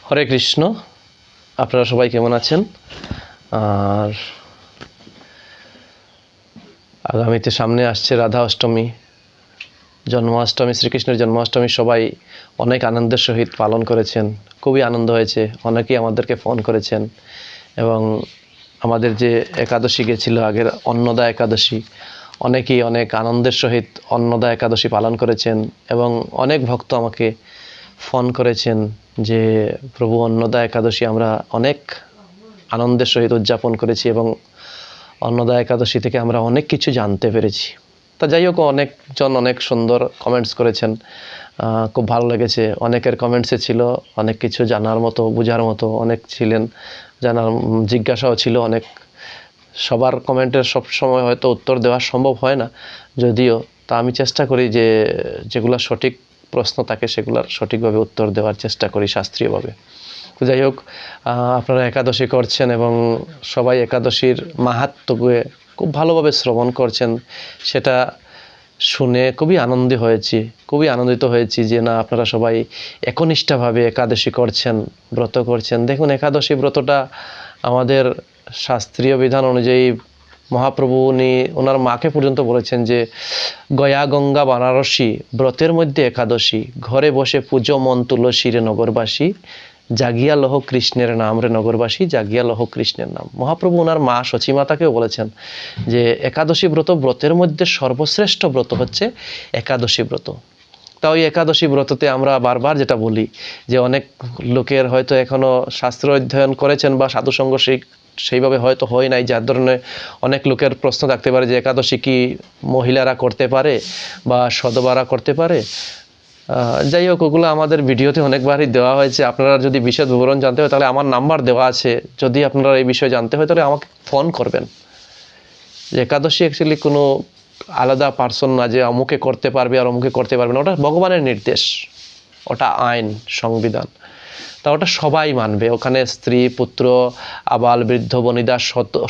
হরে কৃষ্ণ। আপনারা সবাই কেমন আছেন? আর আগামীতে সামনে আসছে রাধা অষ্টমী, জন্মাষ্টমী, শ্রীকৃষ্ণের জন্মাষ্টমী সবাই অনেক আনন্দের সহিত পালন করেছেন। খুবই আনন্দ হয়েছে। অনেকেই আমাদেরকে ফোন করেছেন এবং আমাদের যে একাদশী গেছিল আগের অন্নদা একাদশী, অনেকেই অনেক আনন্দের সহিত অন্নদা একাদশী পালন করেছেন এবং অনেক ভক্ত আমাকে ফোন করেছেন যে প্রভু অন্নদা একাদশী আমরা অনেক আনন্দের সহিত উদযাপন করেছি এবং অন্নদা একাদশী থেকে আমরা অনেক কিছু জানতে পেরেছি। তা যাই হোক, অনেকজন অনেক সুন্দর কমেন্টস করেছেন, খুব ভালো লেগেছে। অনেকের কমেন্টসে ছিল অনেক কিছু জানার মতো, বোঝার মতো, অনেক ছিলেন জানার জিজ্ঞাসাও ছিল অনেক। সবার কমেন্টের সব সময় হয়তো উত্তর দেওয়া সম্ভব হয় না, যদিও তা আমি চেষ্টা করি যে যেগুলো সঠিক প্রশ্ন থাকে সেগুলোর সঠিকভাবে উত্তর দেওয়ার চেষ্টা করি শাস্ত্রীয়ভাবে। যাই হোক, আপনারা একাদশী করছেন এবং সবাই একাদশীর মাহাত্ম্যকে খুব ভালোভাবে শ্রবণ করছেন, সেটা শুনে খুবই আনন্দিত হয়েছি যে না, আপনারা সবাই একনিষ্ঠভাবে একাদশী করছেন, ব্রত করছেন। দেখুন, একাদশী ব্রতটা আমাদের শাস্ত্রীয় বিধান অনুযায়ী মহাপ্রভু ওনার মাকে পর্যন্ত বলেছেন যে গয়া গঙ্গা বানারসী ব্রতের মধ্যে একাদশী, ঘরে বসে পুজো মন তুলসী রে নগরবাসী, জাগিয়া লহ কৃষ্ণের নাম রে নগরবাসী, জাগিয়া লহ কৃষ্ণের নাম। মহাপ্রভু ওনার মা সচিমাতাকেও বলেছেন যে একাদশী ব্রতের মধ্যে সর্বশ্রেষ্ঠ ব্রত হচ্ছে একাদশী ব্রত। তা ওই একাদশী ব্রততে আমরা বারবার যেটা বলি যে অনেক লোকের হয়তো এখনও শাস্ত্র অধ্যয়ন করেছেন বা সাধুসঙ্গ সেইভাবে হয়তো হয় নাই, যার ধরনের অনেক লোকের প্রশ্ন থাকতে পারে যে একাদশী কি মহিলারা করতে পারে বা সধবারা করতে পারে। যাই হোক, ওগুলো আমাদের ভিডিওতে অনেকবারই দেওয়া হয়েছে। আপনারা যদি বিশদ বিবরণ জানতে হয় তাহলে আমার নাম্বার দেওয়া আছে, যদি আপনারা এই বিষয়ে জানতে হয় তাহলে আমাকে ফোন করবেন। যে একাদশী অ্যাকচুয়ালি কোনো আলাদা পার্সন না যে অমুকে করতে পারবে আর অমুকে করতে পারবে না, ওটা ভগবানের নির্দেশ, ওটা আইন, সংবিধান। তা ওটা সবাই মানবে। ওখানে স্ত্রী, পুত্র, আবাল, বৃদ্ধ, বনিতা,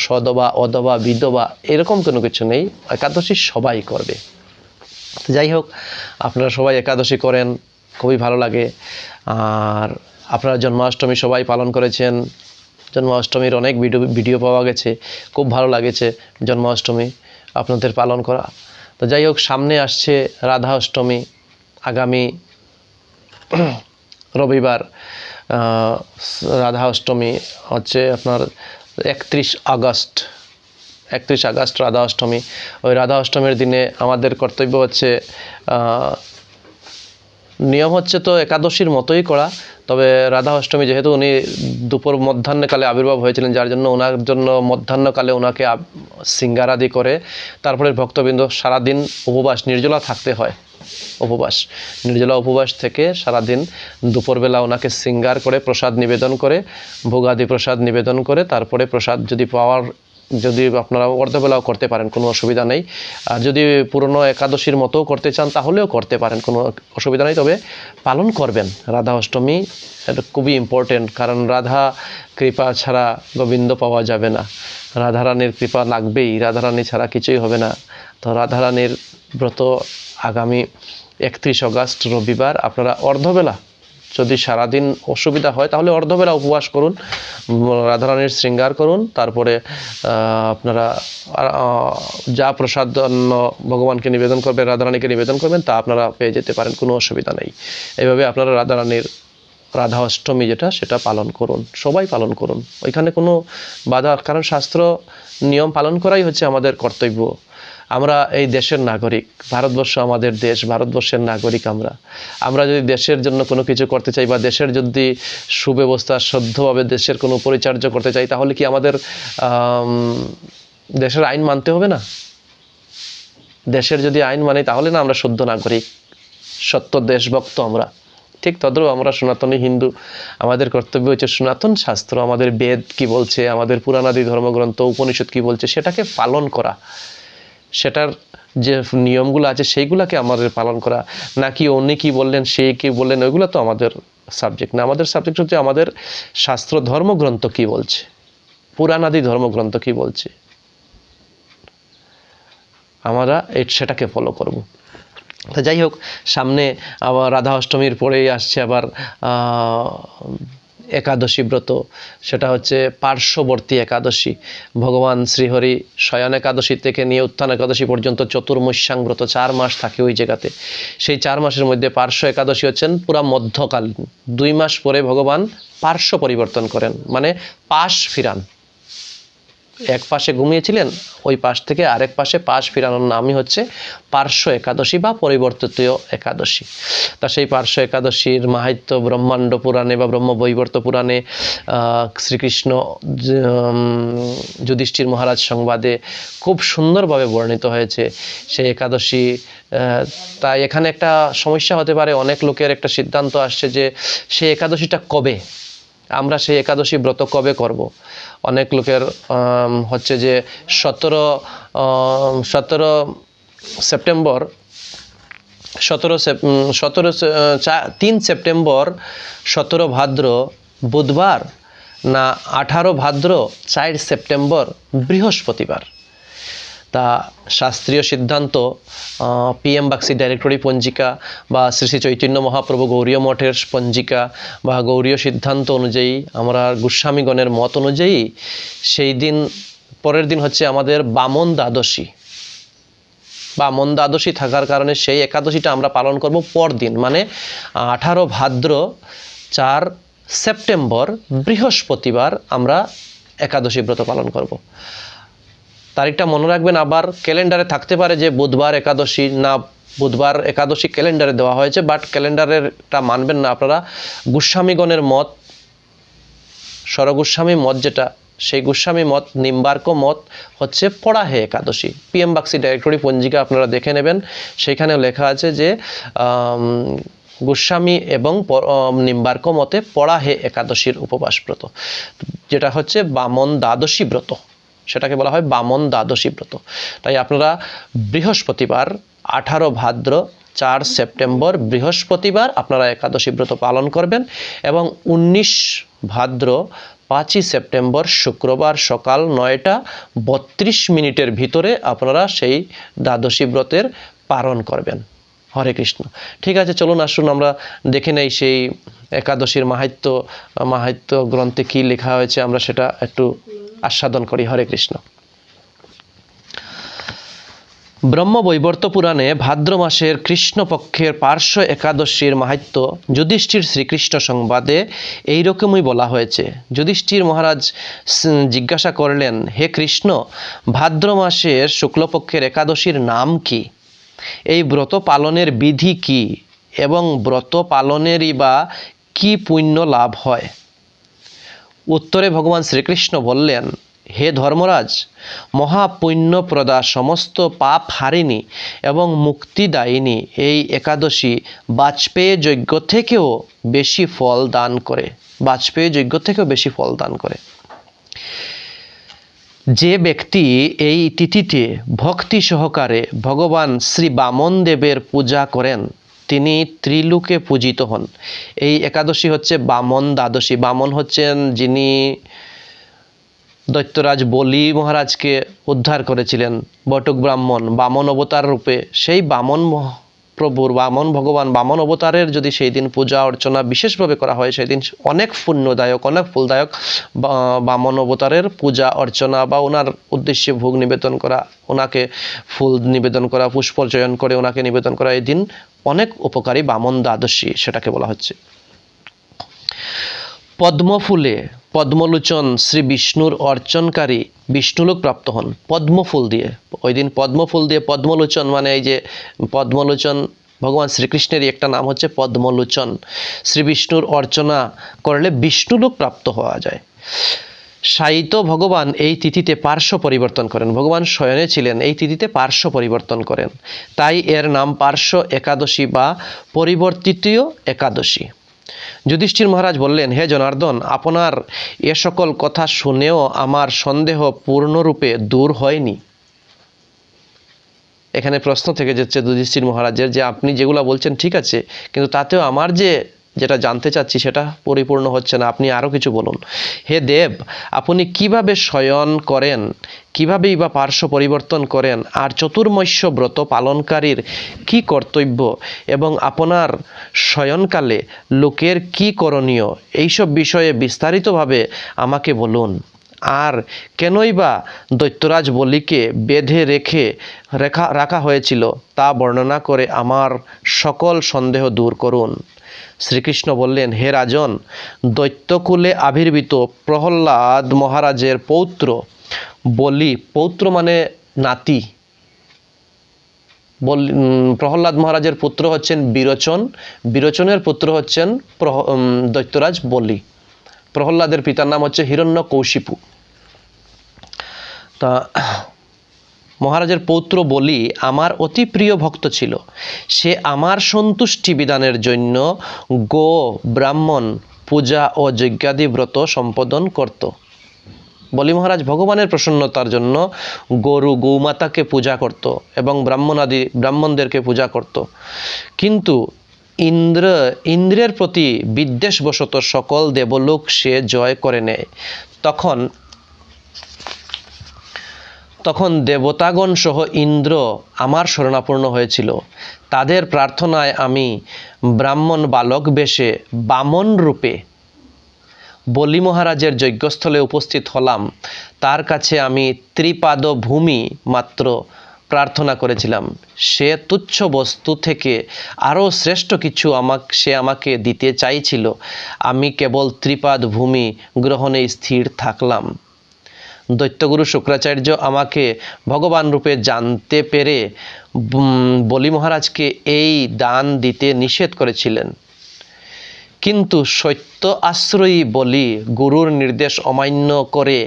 সদবা, অধবা, বিধবা এরকম কোনো কিছু নেই। একাদশী সবাই করবে। যাই হোক, আপনারা সবাই একাদশী করেন, খুবই ভালো লাগে। আর আপনারা জন্মাষ্টমী সবাই পালন করেছেন, জন্মাষ্টমীর অনেক ভিডিও পাওয়া গেছে, খুব ভালো লাগেছে জন্মাষ্টমী আপনাদের পালন করা। তো যাই হোক, সামনে আসছে রাধা অষ্টমী, আগামী রবিবার রাধা অষ্টমী হচ্ছে আপনার 31 আগস্ট রাধা অষ্টমী। ওই রাধা অষ্টমীর দিনে আমাদের কর্তব্য হচ্ছে, নিয়ম হচ্ছে তো একাদশীর মতোই করা, তবে রাধা অষ্টমী যেহেতু উনি দুপুর মধ্যাহ্নকালে আবির্ভাব হয়েছিলেন, যার জন্য ওনার জন্য মধ্যাহ্নকালে ওনাকে সিঙ্গারাদি করে তারপরে ভক্তবৃন্দ সারাদিন উপবাস নির্জলা থাকতে হয়। নির্জলা উপবাস থেকে সারাদিন দুপুরবেলা ওনাকে সিঙ্গার করে প্রসাদ নিবেদন করে, ভোগাদি প্রসাদ নিবেদন করে, তারপরে প্রসাদ যদি আপনারা অর্ধবেলাও করতে পারেন, কোনো অসুবিধা নেই। আর যদি পুরনো একাদশীর মতো করতে চান তাহলেও করতে পারেন, কোনো অসুবিধা নেই। তবে পালন করবেন রাধা অষ্টমী, এটা খুবই ইম্পর্টেন্ট। কারণ রাধা কৃপা ছাড়া গোবিন্দ পাওয়া যাবে না, রাধারানীর কৃপা লাগবেই, রাধারানী ছাড়া কিছুই হবে না। তো রাধারানীর ব্রত আগামী 31 আগস্ট রবিবার। আপনারা অর্ধবেলা, যদি সারাদিন অসুবিধা হয় তাহলে অর্ধবেলা উপবাস করুন, রাধারানীর শৃঙ্গার করুন, তারপরে আপনারা যা প্রসাদ ভগবানকে নিবেদন করবেন, রাধারানীকে নিবেদন করবেন, তা আপনারা পেয়ে যেতে পারেন, কোনো অসুবিধা নেই। এইভাবে আপনারা রাধারানীর রাধা অষ্টমী সেটা পালন করুন, সবাই পালন করুন। ওইখানে কোনো বাধা, কারণ শাস্ত্র নিয়ম পালন করাই হচ্ছে আমাদের কর্তব্য। আমরা এই দেশের নাগরিক, ভারতবর্ষ আমাদের দেশ, ভারতবর্ষের নাগরিক আমরা যদি দেশের জন্য কোনো কিছু করতে চাই বা দেশের যদি সুব্যবস্থা শুদ্ধভাবে দেশের কোনো পরিচর্যা করতে চাই, তাহলে কি আমাদের দেশের আইন মানতে হবে না? দেশের যদি আইন মানি তাহলে না আমরা শুদ্ধ নাগরিক, সত্য দেশভক্ত আমরা। ঠিক তদ্রূপ আমরা সনাতনী হিন্দু, আমাদের কর্তব্য হচ্ছে সনাতন শাস্ত্র, আমাদের বেদ কি বলছে, আমাদের পুরাণাদি ধর্মগ্রন্থ উপনিষদ কি বলছে সেটাকে পালন করা, সেটার যে নিয়মগুলো আছে সেইগুলোকে আমাদের পালন করা। নাকি উনি কি বললেন, সে কি বললেন, ওইগুলো তো আমাদের সাবজেক্ট না। আমাদের সাবজেক্ট হচ্ছে আমাদের শাস্ত্র ধর্মগ্রন্থ কি বলছে, পুরাণাদি ধর্মগ্রন্থ কি বলছে, আমরা সেটাকে ফলো করব। তো যাই হোক, সামনে আবার রাধা অষ্টমীর পরেই আসছে আবার একাদশী ব্রত, সেটা হচ্ছে পার্শ্ববর্তী একাদশী। ভগবান শ্রীহরি শয়ন একাদশী থেকে নিয়ে উত্থান একাদশী পর্যন্ত চতুর্মস্যাং ব্রত 4 মাস থাকে ওই জায়গাতে। সেই 4 মাসের মধ্যে পার্শ্ব একাদশী হচ্ছেন পুরা মধ্যকালীন। 2 মাস পরে ভগবান পার্শ্ব পরিবর্তন করেন, মানে পাশ ফিরান। এক পাশে ঘুমিয়েছিলেন, ওই পাশ থেকে আরেক পাশে পাশ ফিরানোর নামই হচ্ছে পার্শ্ব একাদশী বা পরিবর্তিত একাদশী। তা সেই পার্শ্ব একাদশীর মাহাত্ম্য ব্রহ্মাণ্ড পুরাণে বা ব্রহ্মবৈবর্ত পুরাণে শ্রীকৃষ্ণ যুধিষ্ঠির মহারাজ সংবাদে খুব সুন্দরভাবে বর্ণিত হয়েছে সেই একাদশী। তাই এখানে একটা সমস্যা হতে পারে, অনেক লোকের একটা সিদ্ধান্ত আসছে যে সেই একাদশীটা কবে, আমরা সেই একাদশী ব্রত কবে করব। অনেক লোকের হচ্ছে যে 3 সেপ্টেম্বর 17 ভাদ্র বুধবার, না 18 ভাদ্র 4 সেপ্টেম্বর বৃহস্পতিবার। তা শাস্ত্রীয় সিদ্ধান্ত PM বাগচি ডাইরেক্টরি পঞ্জিকা বা শ্রী শ্রী চৈতন্য মহাপ্রভু গৌরীয় মঠের পঞ্জিকা বা গৌরীয় সিদ্ধান্ত অনুযায়ী, আমরা গোস্বামীগণের মত অনুযায়ী সেই দিন পরের দিন হচ্ছে আমাদের বামন দ্বাদশী। বামন দ্বাদশী থাকার কারণে সেই একাদশীটা আমরা পালন করব পরদিন, মানে 18 ভাদ্র 4 সেপ্টেম্বর বৃহস্পতিবার আমরা একাদশী ব্রত পালন করব। তারিখটা মনে রাখবেন। আবার ক্যালেন্ডারে থাকতে পারে যে বুধবার একাদশী, না বুধবার একাদশী ক্যালেন্ডারে দেওয়া হয়েছে, বাট ক্যালেন্ডারেরটা মানবেন না আপনারা। গোস্বামীগণের মত, স্বরগোস্বামী মত যেটা, সেই গোস্বামী মত, নিম্বার্ক মত হচ্ছে পড়াহে একাদশী। PM বাগচি ডাইরেক্টরি পঞ্জিকা আপনারা দেখে নেবেন, সেখানেও লেখা আছে যে গোস্বামী এবং নিম্বার্ক মতে পড়াহে একাদশীর উপবাস ব্রত, যেটা হচ্ছে বামন দ্বাদশী ব্রত, সেটাকে বলা হয় বামন দ্বাদশী ব্রত। তাই আপনারা বৃহস্পতিবার 18 ভাদ্র 4 সেপ্টেম্বর বৃহস্পতিবার আপনারা একাদশী ব্রত পালন করবেন, এবং 19 ভাদ্র 5 সেপ্টেম্বর শুক্রবার সকাল 9:32 ভিতরে আপনারা সেই দ্বাদশী ব্রতের পালন করবেন। হরে কৃষ্ণ। ঠিক আছে, চলুন আসুন আমরা দেখে নেই সেই একাদশীর মাহাত্ম্য গ্রন্থে কি লেখা হয়েছে, আমরা সেটা একটু আস্বাদন করি। হরে কৃষ্ণ। ব্রহ্মবৈবর্ত পুরাণে ভাদ্র মাসের কৃষ্ণপক্ষের পার্শ্ব একাদশীর মাহাত্ম্য যুধিষ্ঠির শ্রীকৃষ্ণ সংবাদে এইরকমই বলা হয়েছে। যুধিষ্ঠির মহারাজ জিজ্ঞাসা করলেন, হে কৃষ্ণ, ভাদ্র মাসের শুক্লপক্ষের একাদশীর নাম কি? এই ব্রত পালনের বিধি কি, এবং ব্রত পালনেরই বা কি পুণ্য লাভ হয়? উত্তরে ভগবান শ্রীকৃষ্ণ বললেন, হে ধর্মরাজ, মহাপুণ্যপ্রদা, সমস্ত পাপ হারিণী এবং মুক্তিদায়িনী এই একাদশী বাজপেয়ী যজ্ঞ থেকেও বেশি ফল দান করে। বাজপেয়ী যজ্ঞ থেকেও বেশি ফল দান করে। যে ব্যক্তি এই তিথিতে ভক্তি সহকারে ভগবান শ্রী বামন দেবের পূজা করেন, তিনি ত্রিলোকে পূজিত হন। এই একাদশী হচ্ছে বামন দ্বাদশী। বামন হচ্ছেন যিনি দৈত্যরাজ বলি মহারাজকে উদ্ধার করেছিলেন, বটুক ব্রাহ্মণ, বামন অবতার রূপে। সেই বামন প্রভুর, বামন ভগবান বামন অবতারের যদি সেই দিন পূজা অর্চনা বিশেষভাবে করা হয়, সেই দিন অনেক পুণ্যদায়ক, অনেক ফুলদায়ক। বামন অবতারের পূজা অর্চনা বা ওনার উদ্দেশ্যে ভোগ নিবেদন করা, ওনাকে ফুল নিবেদন করা, পুষ্প চয়ন করে ওনাকে নিবেদন করা, এই দিন অনেক উপকারী। বামন দ্বাদশী সেটাকে বলা হচ্ছে। পদ্মফুলে পদ্মলোচন শ্রী বিষ্ণুর অর্চনকারী বিষ্ণুলোক প্রাপ্ত হন। পদ্মফুল দিয়ে, ওই দিন পদ্মফুল দিয়ে, পদ্মলোচন মানে এই যে পদ্মলোচন, ভগবান শ্রীকৃষ্ণেরই একটা নাম হচ্ছে পদ্মলোচন। শ্রী বিষ্ণুর অর্চনা করলে বিষ্ণুলোক প্রাপ্ত হওয়া যায়। শায়িত ভগবান এই তিথিতে পার্শ্ব পরিবর্তন করেন। ভগবান শয়নে ছিলেন, এই তিথিতে পার্শ্ব পরিবর্তন করেন, তাই এর নাম পার্শ্ব একাদশী বা পরিবর্তিত একাদশী। যুধিষ্ঠির মহারাজ বললেন, হে জনার্দন, আপনার এ সকল কথা শুনেও আমার সন্দেহ পূর্ণরূপে দূর হয়নি। এখানে প্রশ্ন থেকে যাচ্ছে যুধিষ্ঠির মহারাজের, যে আপনি যেগুলো বলছেন ঠিক আছে, কিন্তু তাতেও আমার যেটা জানতে চাচ্ছি সেটা পরিপূর্ণ হচ্ছে না, আপনি আরও কিছু বলুন। হে দেব, আপনি কিভাবে শয়ন করেন, কিভাবেই বা পার্শ্ব পরিবর্তন করেন, আর চতুর্মস্য ব্রত পালনকারীর কি কর্তব্য এবং আপনার শয়নকালে লোকের কি করণীয়, এইসব বিষয়ে বিস্তারিতভাবে আমাকে বলুন। আর কেনই বা দৈত্যরাজ বলিকে বেঁধে রাখা হয়েছিল তা বর্ণনা করে আমার সকল সন্দেহ দূর করুন। শ্রীকৃষ্ণ বললেন, হে রাজন, দৈত্যকুলে আবির্ভূত প্রহ্লাদ মহারাজের পৌত্র বলি, পৌত্র মানে নাতি, প্রহ্লাদ মহারাজের পুত্র হচ্ছেন বিরোচন, বিরোচনের পুত্র হচ্ছেন দৈত্যরাজ বলি। প্রহ্লাদের পিতার নাম হচ্ছে হিরণ্যকৌশিপু। তা মহারাজের পৌত্র বলি আমার অতি প্রিয় ভক্ত ছিল। সে আমার সন্তুষ্টি বিধানের জন্য গো, ব্রাহ্মণ, পূজা ও যজ্ঞাদি ব্রত সম্পাদন করত। বলি মহারাজ ভগবানের প্রসন্নতার জন্য গরু, গৌমাতাকে পূজা করত এবং ব্রাহ্মণদেরকে পূজা করত। কিন্তু ইন্দ্রের প্রতি বিদ্বেষবশত সকল দেবলোক সে জয় করে নেয়। তখন দেবতাগণ সহ ইন্দ্র আমার শরণাপন্ন হয়েছিল। তাদের প্রার্থনায় আমি ব্রাহ্মণ বালক বেশে বামন রূপে বলি মহারাজের যজ্ঞস্থলে উপস্থিত হলাম। তার কাছে আমি ত্রিপাদ ভূমি মাত্র প্রার্থনা করেছিলাম। সে তুচ্ছ বস্তু থেকে আরও শ্রেষ্ঠ কিছু সে আমাকে দিতে চাইছিল। আমি কেবল ত্রিপাদ ভূমি গ্রহণে স্থির থাকলাম। দৈত্যগুরু শুক্রাচার্য আমাকে ভগবান রূপে জানতে পেরে বলি মহারাজকে এই দান দিতে নিষেধ করেছিলেন। কিন্তু সত্য আশ্রয়ী বলি গুরুর নির্দেশ অমান্য করে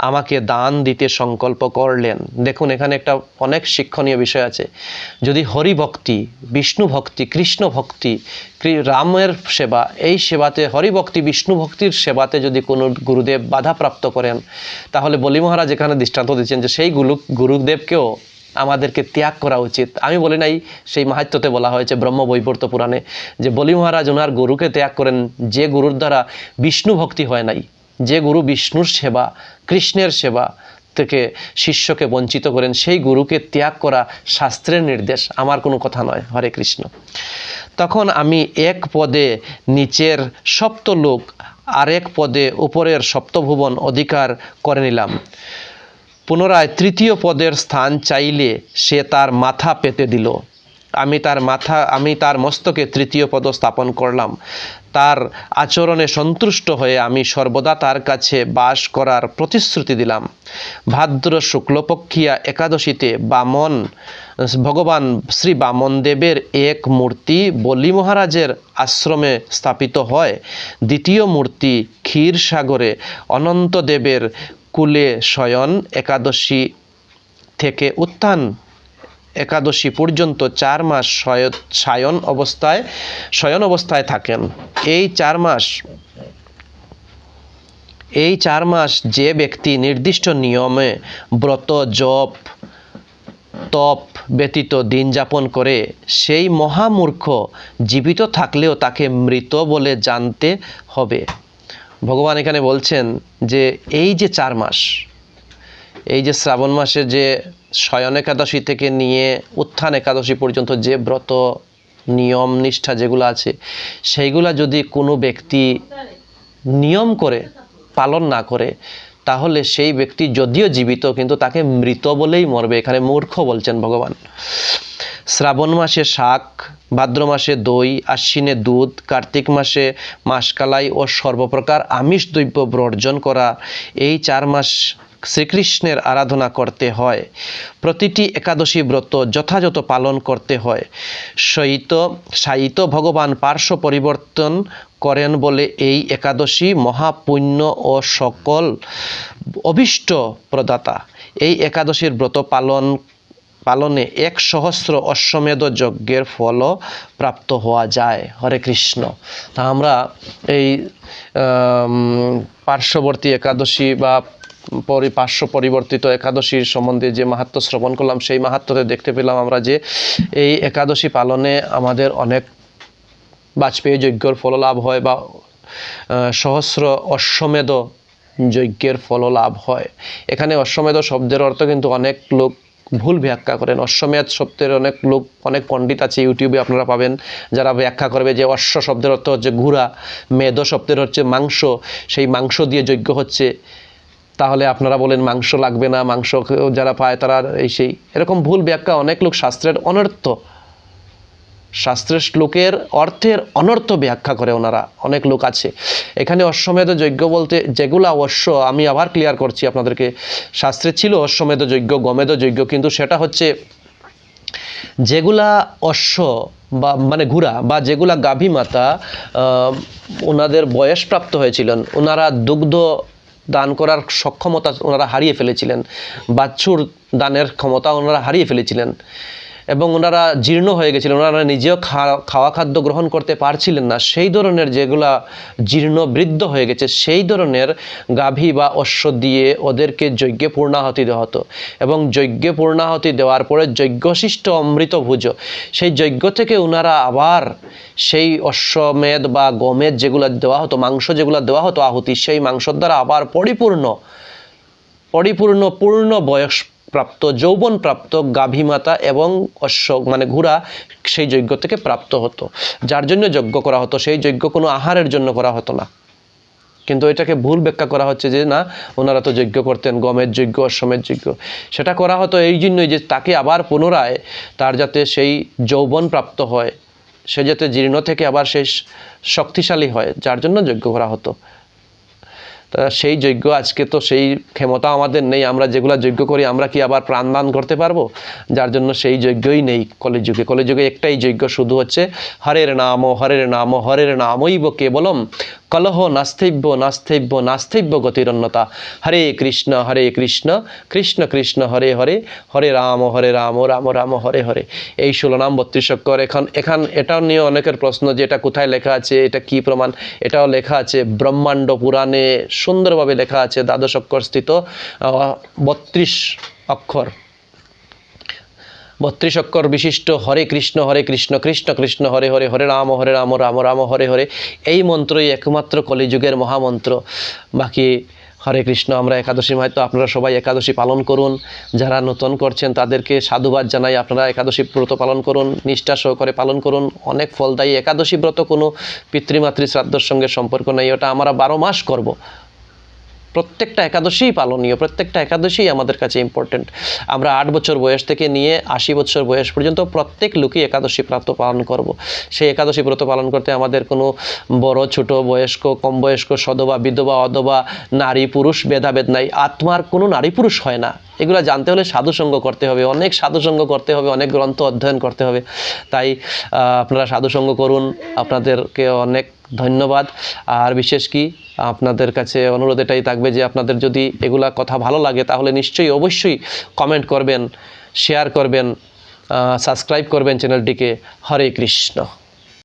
আমাকে দান দিতে সংকল্প করলেন। দেখুন, এখানে একটা অনেক শিক্ষণীয় বিষয় আছে। যদি হরি ভক্তি, বিষ্ণু ভক্তি, কৃষ্ণ ভক্তি, রামের সেবা, এই সেবাতে, হরি ভক্তি, বিষ্ণু ভক্তির সেবাতে যদি কোনো গুরুদেব বাধাপ্রাপ্ত করেন, তাহলে বলি মহারাজ এখানে দৃষ্টান্ত দিচ্ছেন যে সেই গুরুদেবকেও আমাদেরকে ত্যাগ করা উচিত। আমি বলি নাই, সেই মাহাত্ম্যতে বলা হয়েছে ব্রহ্মবৈবর্ত পুরাণে যে বলি মহারাজ ওনার গুরুকে ত্যাগ করেন যে গুরুর দ্বারা বিষ্ণু ভক্তি হয় নাই, যে গুরু বিষ্ণুর সেবা, কৃষ্ণের সেবা থেকে শিষ্যকে বঞ্চিত করেন, সেই গুরুকে ত্যাগ করা শাস্ত্রের নির্দেশ, আমার কোনো কথা নয়। হরে কৃষ্ণ। তখন আমি এক পদে নিচের সপ্তলোক, আরেক পদে উপরের সপ্তভুবন অধিকার করে নিলাম। পুনরায় তৃতীয় পদের স্থান চাইলে সে তার মাথা পেতে দিল। আমি তার মস্তকে তৃতীয় পদ স্থাপন করলাম। তার আচরণে সন্তুষ্ট হয়ে আমি সর্বদা তার কাছে বাস করার প্রতিশ্রুতি দিলাম। ভাদ্র শুক্লপক্ষিয়া একাদশীতে ভগবান শ্রী বামনদেবের এক মূর্তি বলি মহারাজের আশ্রমে স্থাপিত হয়। দ্বিতীয় মূর্তি ক্ষীরসাগরে অনন্তদেবের কুলে শয়ন একাদশী থেকে উত্থান একাদশী পর্যন্ত 4 মাস শয়ন অবস্থায় থাকেন। এই 4 মাস যে ব্যক্তি নির্দিষ্ট নিয়মে ব্রত, জপ, তপ ব্যতীত দিন যাপন করে, সেই মহামূর্খ জীবিত থাকলেও তাকে মৃত বলে জানতে হবে। ভগবান এখানে বলছেন যে এই যে 4 মাস, এই যে শ্রাবণ মাসে যে শয়ন একাদশী থেকে নিয়ে উত্থান একাদশী পর্যন্ত যে ব্রত, নিয়ম, নিষ্ঠা যেগুলো আছে, সেইগুলা যদি কোনো ব্যক্তি নিয়ম করে পালন না করে, তাহলে সেই ব্যক্তি যদিও জীবিত, কিন্তু তাকে মৃত বলেই মরবে। এখানে মূর্খ বলছেন ভগবান। শ্রাবণ মাসে শাক, ভাদ্র মাসে দই, আশ্বিনে দুধ, কার্তিক মাসে মাসকালাই ও সর্বপ্রকার আমিষ দ্রব্য বর্জন করা, এই 4 মাস শ্রীকৃষ্ণের আরাধনা করতে হয়। প্রতিটি একাদশী ব্রত যথাযথ পালন করতে হয়। সায়িত ভগবান পার্শ্ব পরিবর্তন করেন বলে এই একাদশী মহাপুণ্য ও সকল অভীষ্ট প্রদাতা। এই একাদশীর ব্রত পালনে 1,000 অশ্বমেধ যজ্ঞের ফল প্রাপ্ত হওয়া যায়। হরে কৃষ্ণ। তা আমরা এই পার্শ্ববর্তী একাদশী বা পার্শ্ব পরিবর্তিত একাদশীর সম্বন্ধে যে মাহাত্ম্য শ্রবণ করলাম, সেই মাহাত্ম্যতে দেখতে পেলাম আমরা যে এই একাদশী পালনে আমাদের অনেক বাজপেয়ী যজ্ঞর ফল লাভ হয়, বা 1,000 অশ্বমেধ যজ্ঞের ফল লাভ হয়। এখানে অশ্বমেধ শব্দের অর্থ কিন্তু অনেক লোক ভুল ব্যাখ্যা করেন। অশ্বমেধ শব্দের অনেক লোক, অনেক পণ্ডিত আছে, ইউটিউবে আপনারা পাবেন যারা ব্যাখ্যা করবে যে অশ্ব শব্দের অর্থ হচ্ছে ঘোড়া, মেধ শব্দের হচ্ছে মাংস, সেই মাংস দিয়ে যজ্ঞ হচ্ছে। তাহলে আপনারা বলেন মাংস লাগবে না, মাংস যারা পায় তারা এই সেই, এরকম ভুল ব্যাখ্যা অনেক লোক শাস্ত্রের অনর্থ, শাস্ত্রের শ্লোকের অর্থের অনর্থ ব্যাখ্যা করে ওনারা, অনেক লোক আছে। এখানে অশ্বমেধ যজ্ঞ বলতে যেগুলা অশ্ব, আমি আবার ক্লিয়ার করছি আপনাদেরকে, শাস্ত্রে ছিল অশ্বমেধ যজ্ঞ, গমেধ যজ্ঞ, কিন্তু সেটা হচ্ছে যেগুলা অশ্ব বা মানে ঘোড়া বা যেগুলা গাভী মাতা ওনাদের বয়সপ্রাপ্ত হয়েছিলেন, ওনারা দুগ্ধ দান করার সক্ষমতা ওনারা হারিয়ে ফেলেছিলেন, বাছুর দানের ক্ষমতা ওনারা হারিয়ে ফেলেছিলেন, এবং ওনারা জীর্ণ হয়ে গেছিলেন, ওনারা নিজেও খাওয়া খাদ্য গ্রহণ করতে পারছিলেন না, সেই ধরনের যেগুলা জীর্ণ বৃদ্ধ হয়ে গেছে সেই ধরনের গাভী বা অশ্ব দিয়ে ওদেরকে যজ্ঞে পূর্ণাহতি দেওয়া হতো। এবং যজ্ঞে পূর্ণাহতি দেওয়ার পরে যজ্ঞশিষ্ট অমৃত ভুজ, সেই যজ্ঞ থেকে ওনারা আবার সেই অশ্বমেধ বা গমেধ যেগুলো দেওয়া হতো, মাংস যেগুলো দেওয়া হতো আহুতি, সেই মাংসর দ্বারা আবার পূর্ণ বয়স প্রাপ্ত, যৌবন প্রাপ্ত গাভী মাতা এবং অশ্ব মানে ঘোড়া সেই যজ্ঞ থেকে প্রাপ্ত হতো, যার জন্য যজ্ঞ করা হতো। সেই যজ্ঞ কোনো আহারের জন্য করা হতো না, কিন্তু এটাকে ভুল ব্যাখ্যা করা হচ্ছে যে না, ওনারা তো যজ্ঞ করতেন, গমের যজ্ঞ, অশ্বমের যজ্ঞ। সেটা করা হতো এই জন্যই যে তাকে আবার পুনরায় তার যাতে সেই যৌবন প্রাপ্ত হয়, সে যাতে জীর্ণ থেকে আবার সে শক্তিশালী হয়, যার জন্য যজ্ঞ করা হতো। সেই যজ্ঞ আজকে তো সেই ক্ষমতা আমাদের নেই, আমরা যেগুলো যজ্ঞ করি আমরা কি আবার প্রাণদান করতে পারবো? যার জন্য সেই যজ্ঞই নেই কলিযুগে। কলিযুগে একটাই যজ্ঞ শুধু হচ্ছে হরের নাম হরের নাম হরের নামৈব কেবলম কলহ নাস্তেব্য নাস্তেব্য নাস্তেব্য গতিরন্যতা হরে কৃষ্ণ কৃষ্ণ কৃষ্ণ হরে হরে হরে রাম রাম রাম হরে হরে। এই 16 নাম 32 অক্ষর। এখন এটাও নিয়ে অনেকের প্রশ্ন যে এটা কোথায় লেখা আছে, এটা কি প্রমাণ? এটাও লেখা আছে ব্রহ্মাণ্ড পুরাণে, সুন্দরভাবে লেখা আছে, 12 অক্ষর স্থিত 32 অক্ষর 32 অক্ষর বিশিষ্ট হরে কৃষ্ণ কৃষ্ণ কৃষ্ণ হরে হরে হরে রাম রাম রাম হরে হরে, এই মন্ত্রই একমাত্র কলিযুগের মহামন্ত্র। বাকি হরে কৃষ্ণ। আমরা একাদশী মাহাত্ম্য, আপনারা সবাই একাদশী পালন করুন। যারা নতুন করছেন তাদেরকে সাধুবাদ জানাই, আপনারা একাদশী ব্রত পালন করুন, নিষ্ঠা সহকারে পালন করুন, অনেক ফলদায়ী। একাদশী ব্রত কোনো পিতৃমাতৃ শ্রাদ্ধর সঙ্গে সম্পর্ক নেই, ওটা আমরা 12 মাস করব। প্রত্যেকটা একাদশীই পালনীয়, প্রত্যেকটা একাদশীই আমাদের কাছে ইম্পর্টেন্ট। আমরা 8 বছর বয়স থেকে নিয়ে 80 বছর বয়স পর্যন্ত প্রত্যেক লোকই একাদশী ব্রত পালন করব। সেই একাদশী ব্রত পালন করতে আমাদের কোনো বড় ছোট, বয়স্ক কম বয়স্ক, সধবা বিধবা অধবা, নারী পুরুষ ভেদাভেদ নাই। আত্মার কোনো নারী পুরুষ হয় না। এগুলো জানতে হলে সাধুসঙ্গ করতে হবে, অনেক সাধুসঙ্গ করতে হবে, অনেক গ্রন্থ অধ্যয়ন করতে হবে। তাই আপনারা সাধুসঙ্গ করুন। আপনাদেরকে অনেক ধন্যবাদ। আর বিশেষ কি আপনাদের কাছে অনুরোধ এটাই থাকবে যে আপনাদের যদি এগুলা কথা ভালো লাগে তাহলে নিশ্চয়ই অবশ্যই কমেন্ট করবেন, শেয়ার করবেন, সাবস্ক্রাইব করবেন চ্যানেলটিকে। হরে কৃষ্ণ।